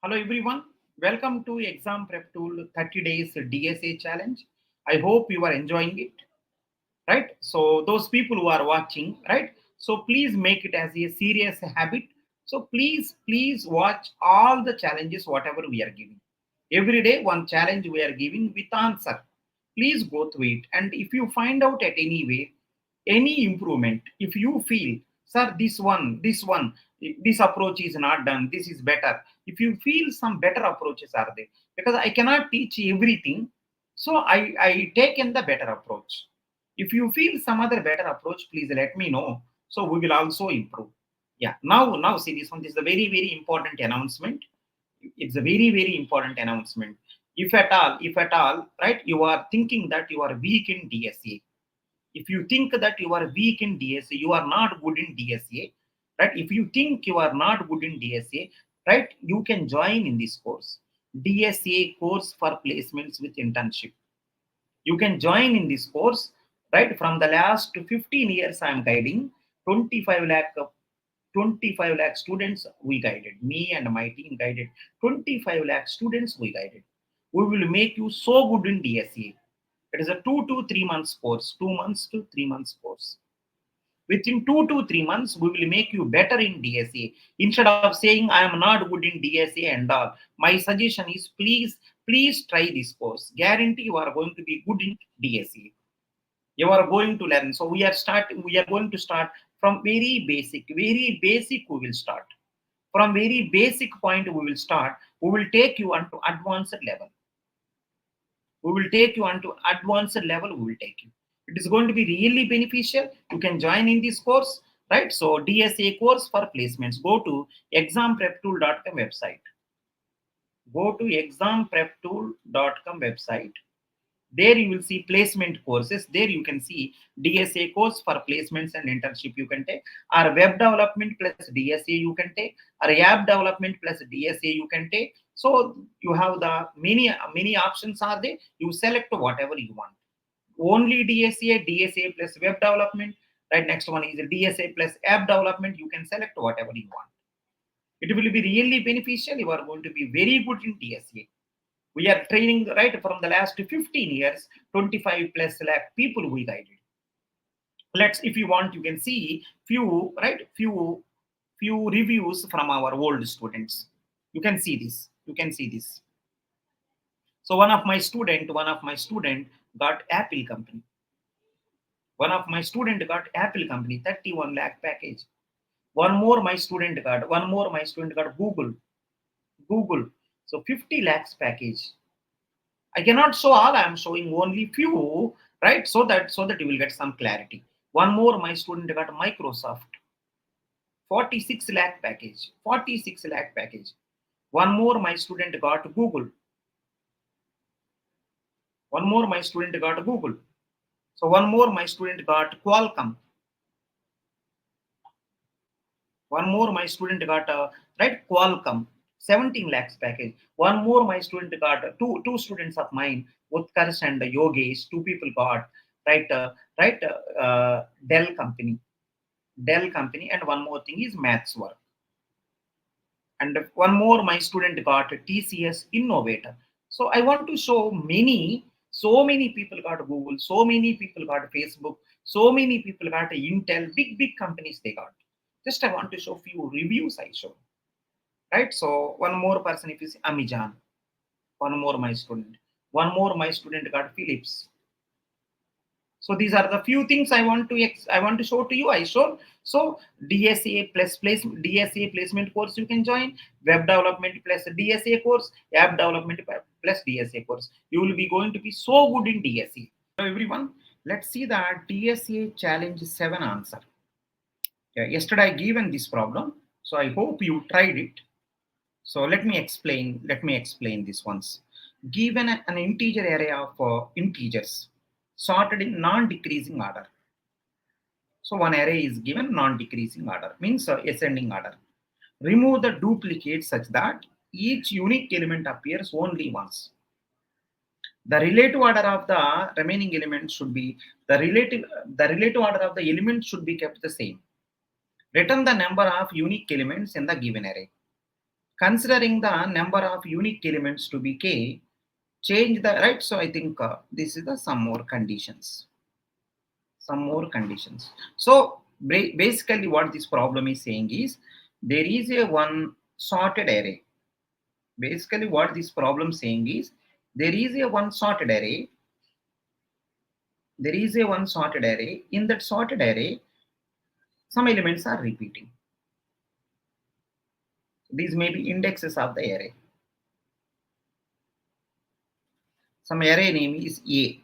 Hello everyone, welcome to ExamPreptool 30 days DSA challenge. I hope you are enjoying it, right? So those people who are watching, right? So please make it as a serious habit. So please watch all the challenges whatever we are giving. Every day one challenge we are giving with answer. Please go through it, and if you find out at any way any improvement, if you feel, sir, this one, this approach is not done, this is better. If you feel some better approaches are there, because I cannot teach everything, so I taken the better approach. If you feel some other better approach, please let me know. So we will also improve. Yeah. Now see this one. This is a very important announcement. It's a very important announcement. If at all, right, you are thinking that you are weak in DSA. If you think that you are weak in DSA, you are not good in DSA, right? If you think you are not good in DSA, right, you can join in this course. DSA course for placements with internship. You can join in this course, right? From the last 15 years I am guiding 25 lakh 25 lakh students we guided. Me and my team guided 25 lakh students we guided. We will make you so good in DSA. It is a 2 to 3 months course, 2 months to 3 months course. Within 2 to 3 months, we will make you better in DSA. Instead of saying I am not good in DSA and all, my suggestion is please try this course. Guarantee you are going to be good in DSA. You are going to learn. So we are going to start from very basic we will start. From very basic point we will start. We will take you onto advanced level. We will take you onto advanced level. We will take you. It is going to be really beneficial. You can join in this course, right? So DSA course for placements, go to exampreptool.com website. Go to exampreptool.com website. There you will see placement courses. There you can see DSA course for placements and internship you can take, or web development plus DSA you can take, or app development plus DSA you can take. So you have the many options are there. You select whatever you want. Only DSA plus web development. Right, next one is DSA plus app development. You can select whatever you want. It will be really beneficial. You are going to be very good in DSA. We are training, right, from the last 15 years, 25 plus lakh people we guided. Let's, if you want, you can see few, right, few reviews from our old students. You can see this. You can see this. So one of my student got Apple company. One of my student got Apple company, 31 lakh package. One more my student got Google. Google. So 50 lakhs package. I cannot show all. I am showing only few, right? So that you will get some clarity. One more, my student got Microsoft, 46 lakh package, 46 lakh package. One more, my student got Google. One more, my student got Google. So one more, my student got Qualcomm. One more, my student got right, Qualcomm, 17 lakhs package. One more, my student got two students of mine, Utkarsh and Yogesh. Two people got right, Dell company, and one more thing is maths work. And one more, my student got TCS Innovator. So I want to show so many people got Google, so many people got Facebook, so many people got Intel, big companies they got. Just I want to show few reviews I show, right? So one more person, if you see Amazon, one more my student, one more my student got Philips. So these are the few things I want to show to you. I showed. So DSA placement course you can join, web development plus DSA course, app development plus DSA course. You will be going to be so good in DSA. Hello everyone. Let's see the DSA challenge 7 answer. Yeah, yesterday I given this problem, so I hope you tried it. So let me explain. Let me explain this once. Given an integer array of integers sorted in non-decreasing order. So one array is given non-decreasing order, means ascending order. Remove the duplicate such that each unique element appears only once. The relative order of the remaining elements should be the relative order of the elements should be kept the same. Return the number of unique elements in the given array. Considering the number of unique elements to be k, change the, right? So I think this is the some more conditions. Some more conditions. So basically what this problem is saying is there is a one sorted array. Basically what this problem saying is there is a one sorted array. There is a one sorted array. In that sorted array, some elements are repeating. These may be indexes of the array. Some array name is A.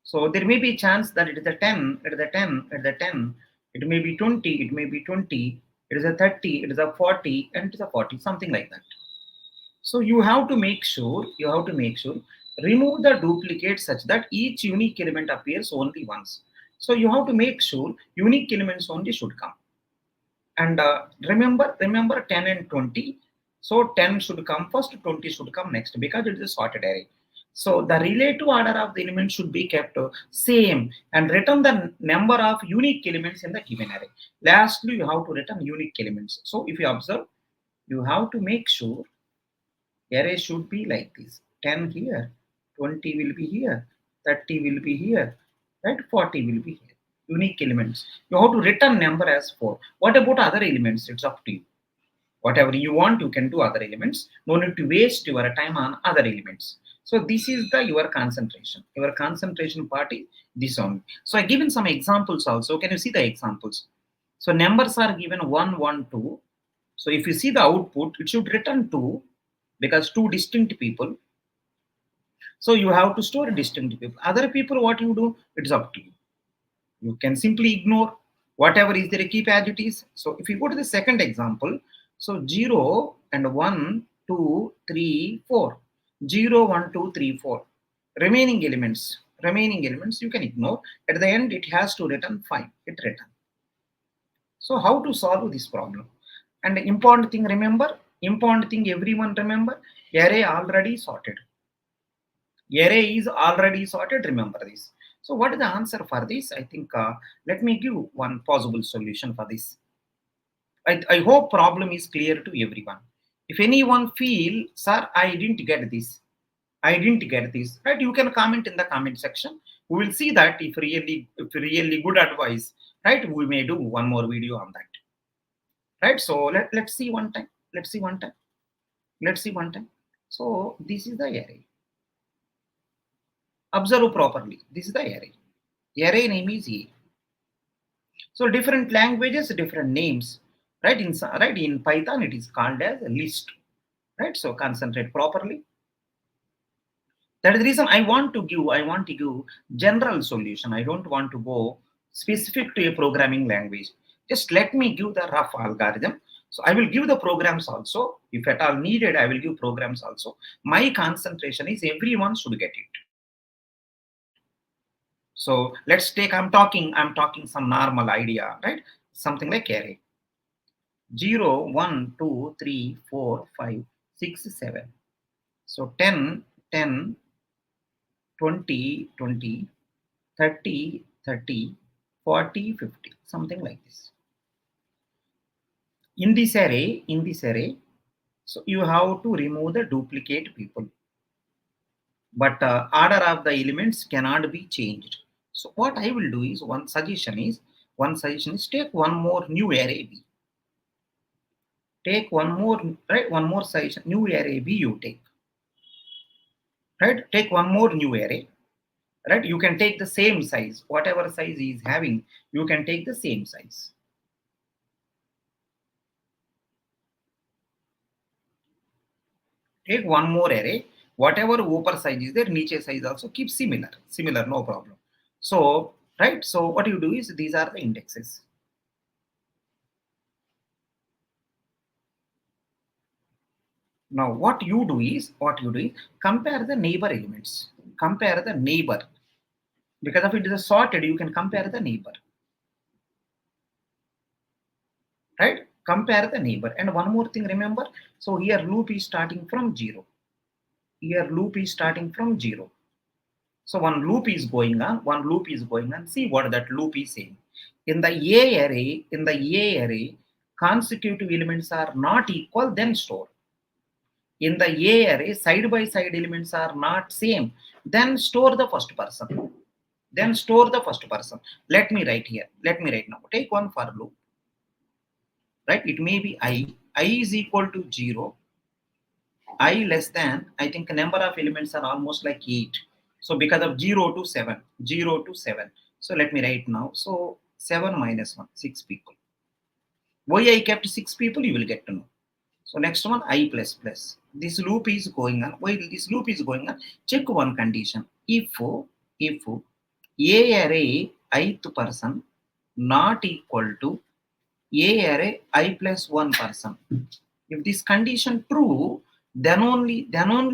So there may be a chance that it is a 10, it is a 10, it is a 10, it may be 20, it may be 20, it is a 30, it is a 40, and it is a 40, something like that. So you have to make sure, remove the duplicate such that each unique element appears only once. So you have to make sure unique elements only should come. And remember 10 and 20. So 10 should come first, 20 should come next because it is a sorted array. So the relative order of the elements should be kept same and return the number of unique elements in the given array. Lastly, you have to return unique elements. So if you observe, you have to make sure array should be like this. 10 here, 20 will be here, 30 will be here, right? 40 will be here. Unique elements. You have to return number as 4. What about other elements? It's up to you. Whatever you want, you can do other elements. No need to waste your time on other elements. So this is the your concentration. Your concentration part is this only. So I given some examples also. Can you see the examples? So numbers are given 1, 1, 2. So if you see the output, it should return 2 because two distinct people. So you have to store distinct people. Other people, what you do, it's up to you. You can simply ignore whatever is there, keep as it is. So if you go to the second example, so 0 and 1, 2, 3, 4. 0, 1, 2, 3, 4. Remaining elements you can ignore. At the end, it has to return 5. It return. So how to solve this problem? And the important thing, everyone remember, array already sorted. Array is already sorted, remember this. So what is the answer for this? I think, let me give one possible solution for this. I hope problem is clear to everyone. If anyone feel, sir, I didn't get this, right? You can comment in the comment section. We will see that if really good advice, right? We may do one more video on that, right? So let's see one time. So this is the array. Observe properly. This is the array. Array name is A. So different languages, different names, right? In Python, it is called as a list, right? So concentrate properly. That is the reason I want to give general solution. I don't want to go specific to a programming language. Just let me give the rough algorithm. So I will give the programs also. If at all needed, I will give programs also. My concentration is everyone should get it. So let's take, I'm talking some normal idea, right? Something like array. 0, 1, 2, 3, 4, 5, 6, 7. So 10, 10, 20, 20, 30, 30, 40, 50, something like this. In this array, so you have to remove the duplicate people. But order of the elements cannot be changed. So what I will do is, one suggestion is take one more new array B. Take one more, right? One more suggestion, new array B you take. Right? Take one more new array. Right? You can take the same size. Whatever size he is having, you can take the same size. Take one more array. Whatever upper size is there, niche size also keep similar, no problem. So, right? So what you do is, these are the indexes. Now what you do is compare the neighbor elements. Compare the neighbor. Because if it is a sorted, you can compare the neighbor. Right? Compare the neighbor. And one more thing, remember. So here loop is starting from 0. So one loop is going on. See what that loop is saying. In the A array, consecutive elements are not equal, then store. In the A array, side by side elements are not same, then store the first person. Then store the first person. Let me write here. Let me write now. Take one for loop. Right? It may be I is equal to 0, I less than, I think number of elements are almost like 8. So because of 0 to 7, 0 to 7. So let me write now. So 7 minus 1, 6 people. Why I kept 6 people, you will get to know. So next one, I plus plus. This loop is going on. While this loop is going on, check one condition. If A array ith person not equal to A array I plus one person. If this condition true, then only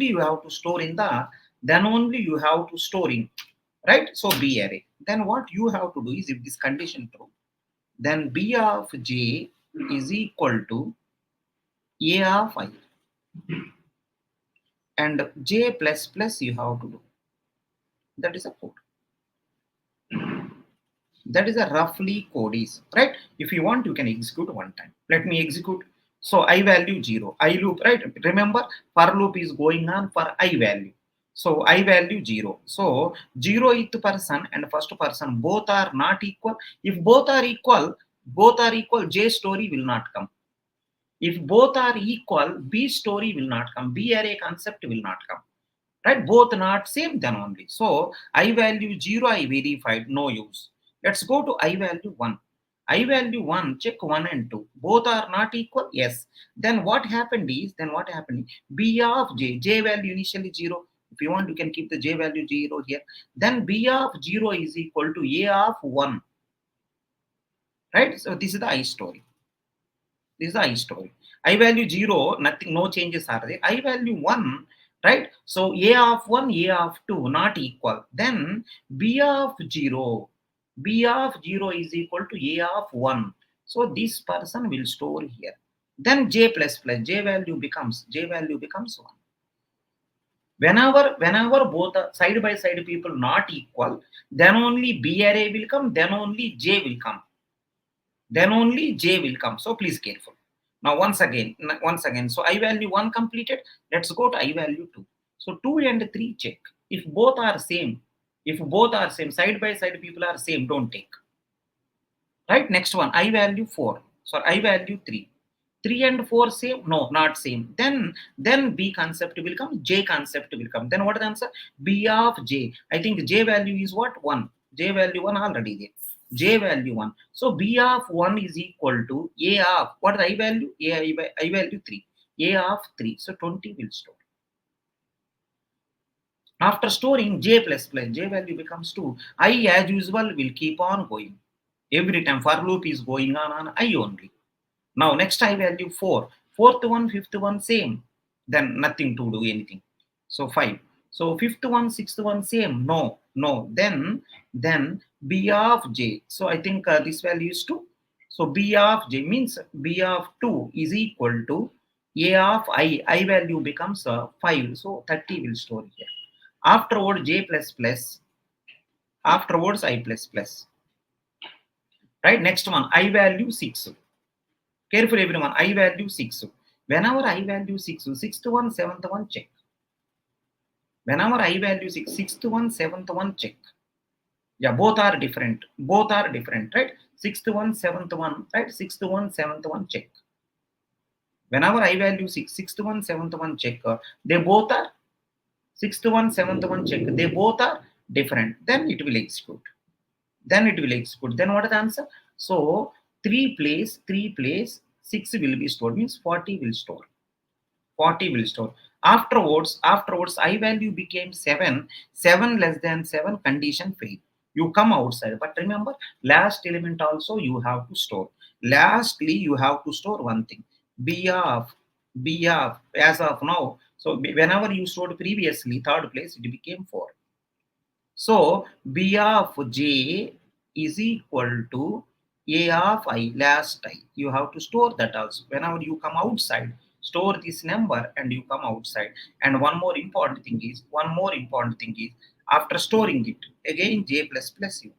you have to store in right. So B array. Then what you have to do is, if this condition true, then B of J is equal to A of I, and J plus plus you have to do. That is a code. That is a roughly code is, right? If you want, you can execute one time. Let me execute. So I value 0, I loop, right? Remember, for loop is going on for I value. So I value 0. So 0th person and first person both are not equal. If both are equal, J story will not come. If both are equal, B story will not come. B array concept will not come. Right? Both not same, then only. So I value 0, I verified, no use. Let's go to I value 1. I value 1, check 1 and 2. Both are not equal? Yes. Then what happened is, B of J value initially 0. If you want, you can keep the J value 0 here. Then B of 0 is equal to A of 1. Right? So this is the I story. This is the I story. I value 0, nothing, no changes are there. I value 1, right? So A of 1, A of 2 not equal. Then B of 0 is equal to A of 1. So this person will store here. Then J plus plus, J value becomes 1. Whenever both side by side people not equal, then only B array will come, then only J will come. So please careful. Now once again. So I value 1 completed. Let's go to I value 2. So 2 and 3 check. If both are same, side by side people are same, don't take. Right? Next one, I value 4. So I value 3. 3 and 4 same? No, not same. Then B concept will come, J concept will come. Then what is the answer? B of J. I think J value is what? 1. J value 1 already there. J value 1. So B of 1 is equal to A of, what is I value? I value 3. A of 3. So 20 will store. After storing J plus plus, J value becomes 2. I as usual will keep on going. Every time for loop is going on I only. Now next I value 4. Fourth one, fifth one same. Then nothing to do anything. So 5. So fifth one, sixth one same. No. Then B of J. So I think this value is 2. So B of J means B of 2 is equal to A of I. I value becomes 5. So 30 will store here. Afterward J plus plus. Afterwards I plus plus. Right? Next one, I value 6. Careful everyone, I value 6. Whenever I value 6, 6th one, 7th one check. Whenever I value 6, 6th one, 7th one check. Yeah, both are different, right? 6th one, 7th one, right? 6th one, 7th one check. Whenever I value 6, 6th one, 7th one check, they both are 6th one, 7th one check, they both are different. Then it will execute. Then what is the answer? So 3 place, 6 will be stored, means 40 will store. Afterwards I value became 7. 7 less than 7, condition fail. You come outside. But remember, last element also you have to store. Lastly, you have to store one thing. B of as of now. So whenever you stored previously, third place, it became 4. So B of J is equal to A of I, last I. You have to store that also. Whenever you come outside, store this number and you come outside. And one more important thing is, after storing it, again J plus plus U.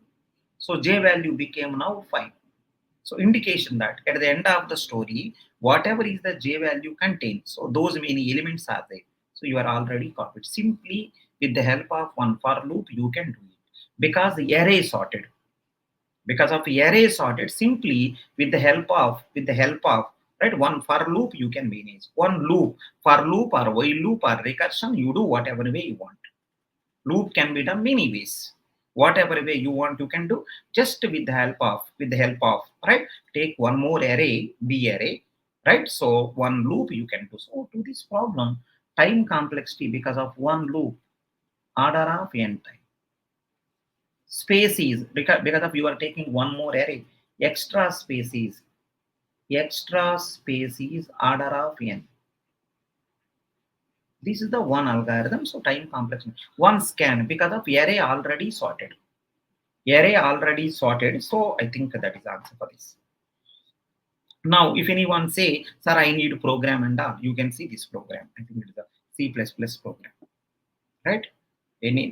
So J value became now 5. So indication that at the end of the story, whatever is the J value contained, so those many elements are there. So you are already copied. Simply with the help of one for loop, you can do it. Because the array is sorted. Because of array is sorted, simply with the help of right one for loop you can manage. One loop, for loop or while loop or recursion, you do whatever way you want. Loop can be done many ways. Whatever way you want, you can do just with the help of right. Take one more array, B array, right? So one loop you can do. So to this problem, time complexity because of one loop, order of n time. Spaces because of you are taking one more array, extra spaces order of n. This is the one algorithm. So time complexity. One scan because of array already sorted. So I think that is answer for this. Now if anyone say, sir, I need program and all, you can see this program. I think it is a C++ program, right?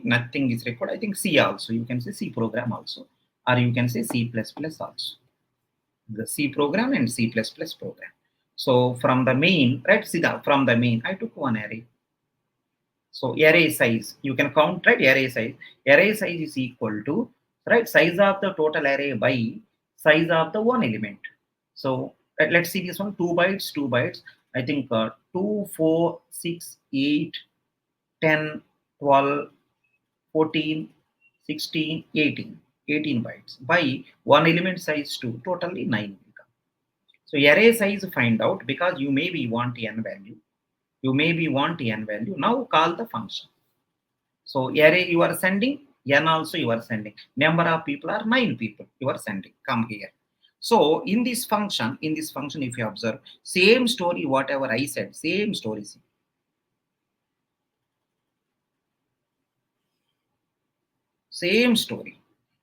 Nothing is required. I think C also, you can say C program also, or you can say C++ also. The C program and C++ program. So from the main, right? See that from the main, I took one array. So array size, you can count, right? Array size. Array size is equal to, right, size of the total array by size of the one element. So let's see this one, 2 bytes, 2 bytes. I think 2, 4, 6, 8, 10, 12, 14, 16, 18. 18 bytes by one element size 2, totally 9. So array size find out because you maybe want n value. You maybe want n value. Now call the function. So array you are sending, n also you are sending. Number of people are 9 people you are sending. Come here. So in this function, if you observe, same story, whatever I said, same story. Same story.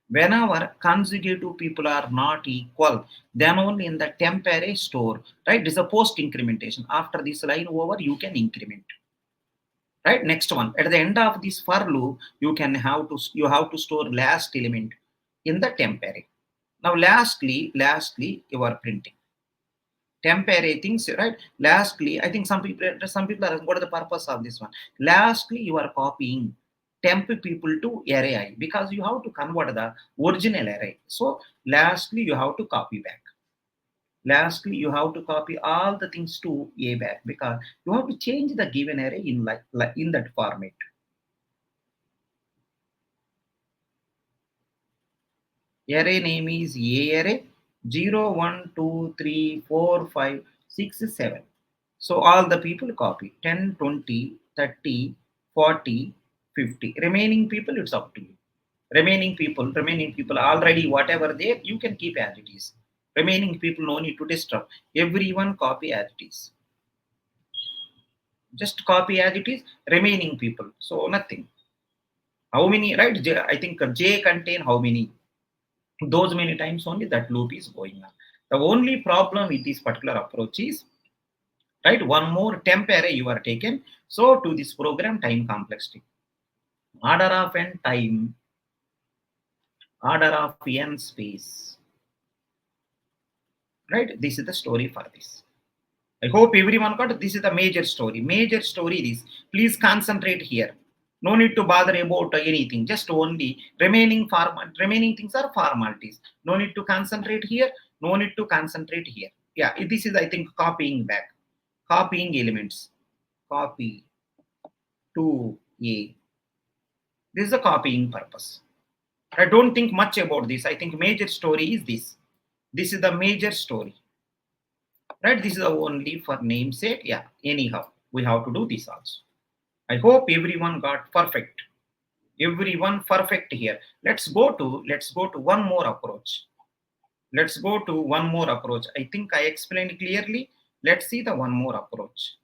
Whenever consecutive people are not equal, then only in the temp array store, right? This is a post incrementation. After this line over, you can increment. Right, next one. At the end of this for loop, you have to store last element in the temp array. Now lastly you are printing temp array things, right? Lastly, I think some people are, what is the purpose of this one? Lastly, you are copying temp people to array I because you have to convert the original array. So lastly, you have to copy back. Lastly, you have to copy all the things to a back because you have to change the given array like in that format. Array name is A array 0, 1, 2, 3, 4, 5, 6, 7. So all the people copy 10, 20, 30, 40, 50. Remaining people, it's up to you. Remaining people already whatever there, you can keep as it is. Remaining people no need to disturb. Everyone copy as it is. Just copy as it is. Remaining people. So nothing. How many, right? I think J contain how many? Those many times only that loop is going on. The only problem with this particular approach is, right, one more temp array you are taken. So to this program time complexity, order of n time, order of n space, right? This is the story for this. I hope everyone got this is the major story. Major story is, please concentrate here. No need to bother about anything. Just only remaining things are formalities. No need to concentrate here. No need to concentrate here. Yeah, this is I think copying back. Copying elements. Copy to A. This is the copying purpose. I don't think much about this. I think major story is this. This is the major story. Right? This is only for namesake. Yeah, anyhow, we have to do this also. I hope everyone got perfect. Everyone perfect here. Let's go to one more approach. Let's go to one more approach. I think I explained clearly. Let's see the one more approach.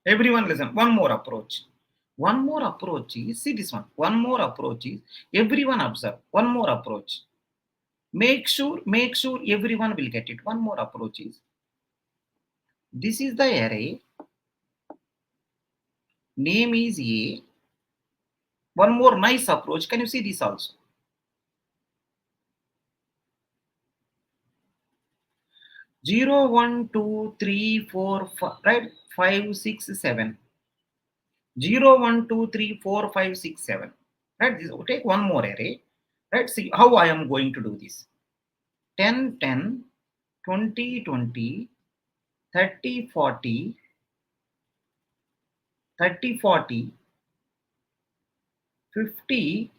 Everyone listen. One more approach. One more approach is, see this one. One more approach is, everyone observe. One more approach. Make sure everyone will get it. One more approach is, this is the array. Name is A. One more nice approach. Can you see this also? 0, 1, 2, 3, 4, 5, right? 5, 6, 7. 0, 1, 2, 3, 4, 5, 6, 7. Right? Take one more array. Right? See how I am going to do this. 10, 10, 20, 20, 30, 40, 30, 40, 50,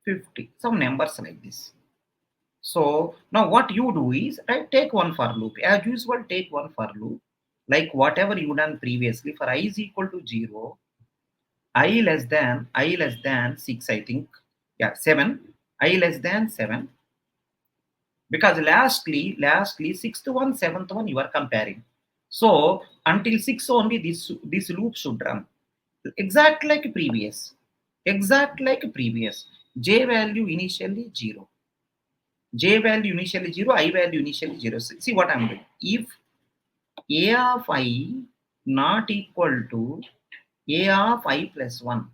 50. Some numbers like this. So now what you do is, right, take one for loop. As usual, take one for loop. Like whatever you done previously, for I is equal to 0, I less than 6, I think. Yeah, 7. I less than 7. Because lastly, sixth one, seventh one, you are comparing. So until 6 only, this loop should run. Exact like previous. Exact like previous. J value initially 0. J value initially 0, I value initially 0. See what I'm doing. If A of I not equal to A of I plus 1,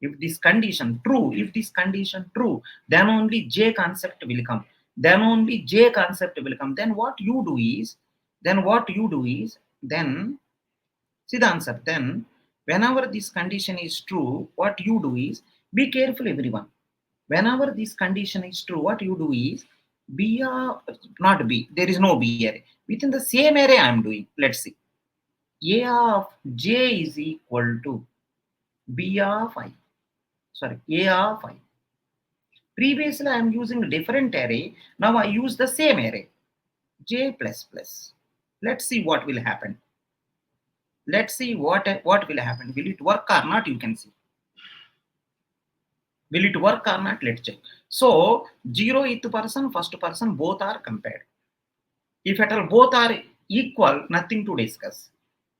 if this condition true, then only J concept will come. Then only J concept will come. Then what you do is, then see the answer. Then whenever this condition is true, what you do is, be careful everyone. Whenever this condition is true, what you do is, B of, not B, there is no B array. Within the same array I am doing. Let's see. A of J is equal to B of I. Sorry, A of I. Previously, I am using a different array. Now I use the same array, J plus plus. Let's see what will happen. Let's see what will happen. Will it work or not? You can see. Will it work or not? Let's check. So 0th person, first person, both are compared. If at all both are equal, nothing to discuss.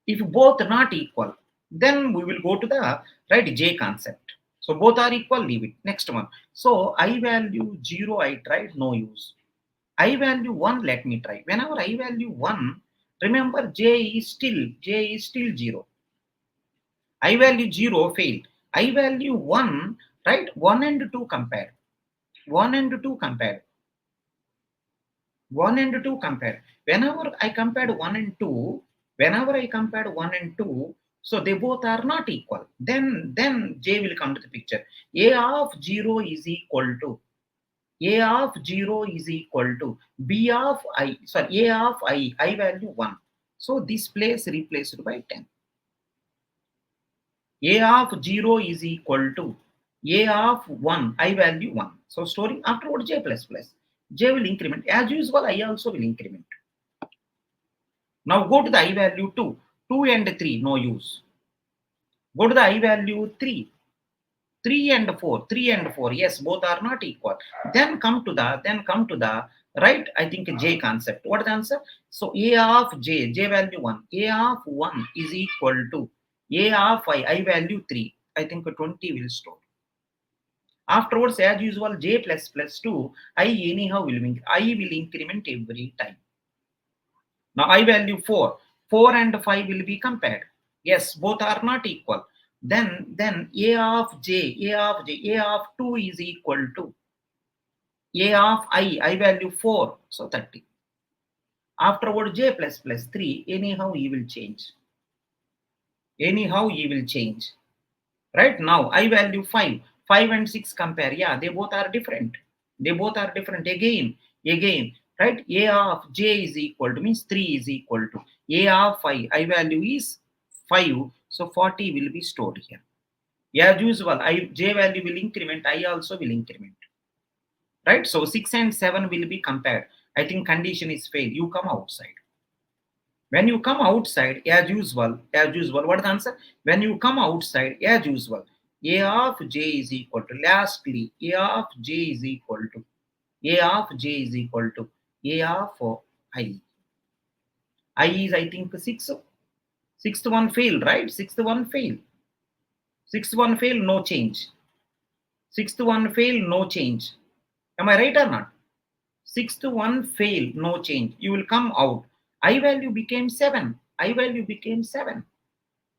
If both not equal, then we will go to the right J concept. So both are equal, leave it. Next one. So I value 0, I tried, no use. I value 1, let me try. Whenever I value 1, remember J is still 0. I value 0, failed. I value 1, right? 1 and 2 compared. 1 and 2 compared. 1 and 2 compared. Whenever I compared 1 and 2, so they both are not equal. Then J will come to the picture. A of 0 is equal to A of 0 is equal to B of I, sorry, A of I value 1. So this place replaced by 10. A of 0 is equal to A of 1, I value 1. So storing afterward J plus plus. J will increment. As usual, I also will increment. Now go to the I value 2. 2 and 3, no use. Go to the I value 3. 3 and 4, 3 and 4, yes, both are not equal. Then come to the right, I think J concept. What is the answer? So A of J value 1, A of 1 is equal to A of I value 3. I think 20 will store. Afterwards, as usual, J plus plus 2, I anyhow will increment every time. Now I value 4. 4 and 5 will be compared. Yes, both are not equal. Then A of 2 is equal to A of I value 4, so 30. Afterward J plus plus 3, anyhow he will change. Right now I value 5. 5 and 6 compare. Yeah, they both are different. Again, right? A of J is equal to, means 3 is equal to A of I value is 5. So 40 will be stored here. As usual, J value will increment, I also will increment. Right? So 6 and 7 will be compared. I think condition is failed. You come outside. When you come outside, as usual, what is the answer? When you come outside, as usual, A of J is equal to, lastly, A of J is equal to A of I. I is, I think, 6. Sixth one failed, right? Sixth one failed, no change. No change. Am I right or not? Sixth one failed, no change. You will come out. I value became 7.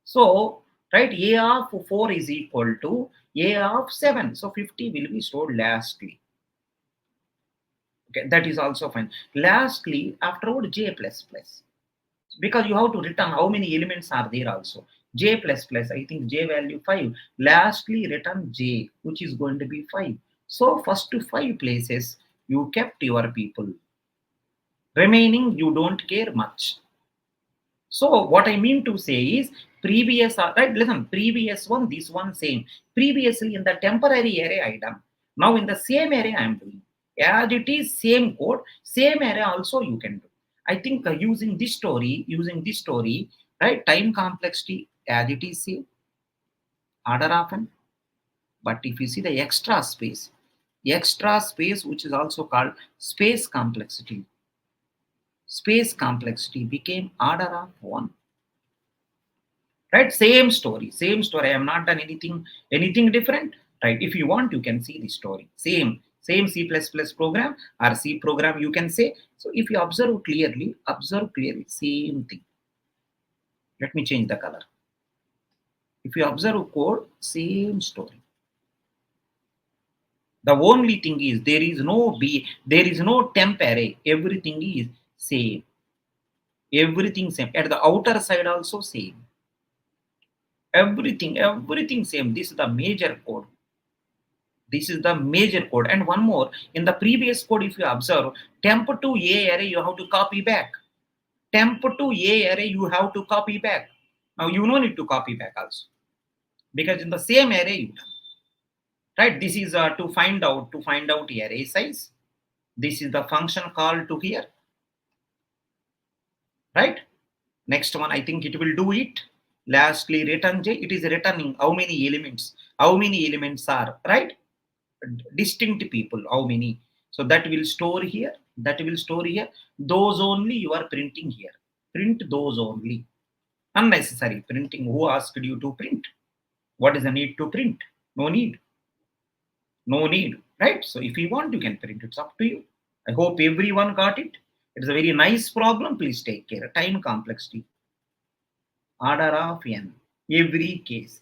So, right, A of 4 is equal to A of 7. So 50 will be stored lastly. Okay, that is also fine. Lastly, afterward j plus plus, because you have to return how many elements are there also. J plus plus, I think j value 5. Lastly, return j, which is going to be 5. So first to 5 places you kept your people. Remaining you don't care much. So what I mean to say is previous right. Listen, previous one, this one same. Previously in the temporary array I done. Now in the same array I am doing. As it is same code, same array also you can do. I think using this story, right? Time complexity as it is same, order of n. But if you see the extra space which is also called space complexity became order of 1. Right, same story, I have not done anything different. Right, if you want you can see the story, same C++ program or C program you can say. So if you observe clearly, same thing. Let me change the color. If you observe code, same story. The only thing is there is no temp array, everything is same, everything same. At the outer side also same, everything same. This is the major code. This is the major code. And one more, in the previous code, if you observe, temp to A array, you have to copy back. Temp to A array, you have to copy back. Now you don't need to copy back also, because in the same array you done. Right? This is to find out array size. This is the function called to here. Right? Next one, I think it will do it. Lastly, return j. It is returning how many elements. How many elements are right? Distinct people, how many. So that will store here, those only you are printing here. Print those only. Unnecessary printing. Who asked you to print? What is the need to print? No need, right? So if you want you can print, it's up to you. I hope everyone got it. It's a very nice problem. Please take care. Time complexity, order of n. Every case,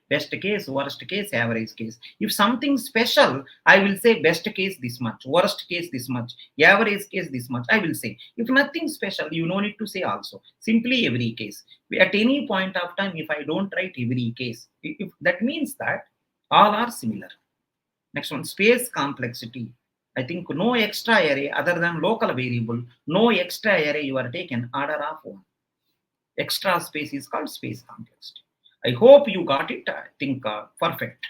best case, worst case, average case. If something special, I will say best case this much, worst case this much, average case this much, I will say. If nothing special, you no need to say also, simply every case. At any point of time, if I don't write every case, if that means that all are similar. Next one, space complexity. I think no extra array other than local variable, no extra array you are taken, order of 1. Extra space is called space complexity. I hope you got it. I think perfect.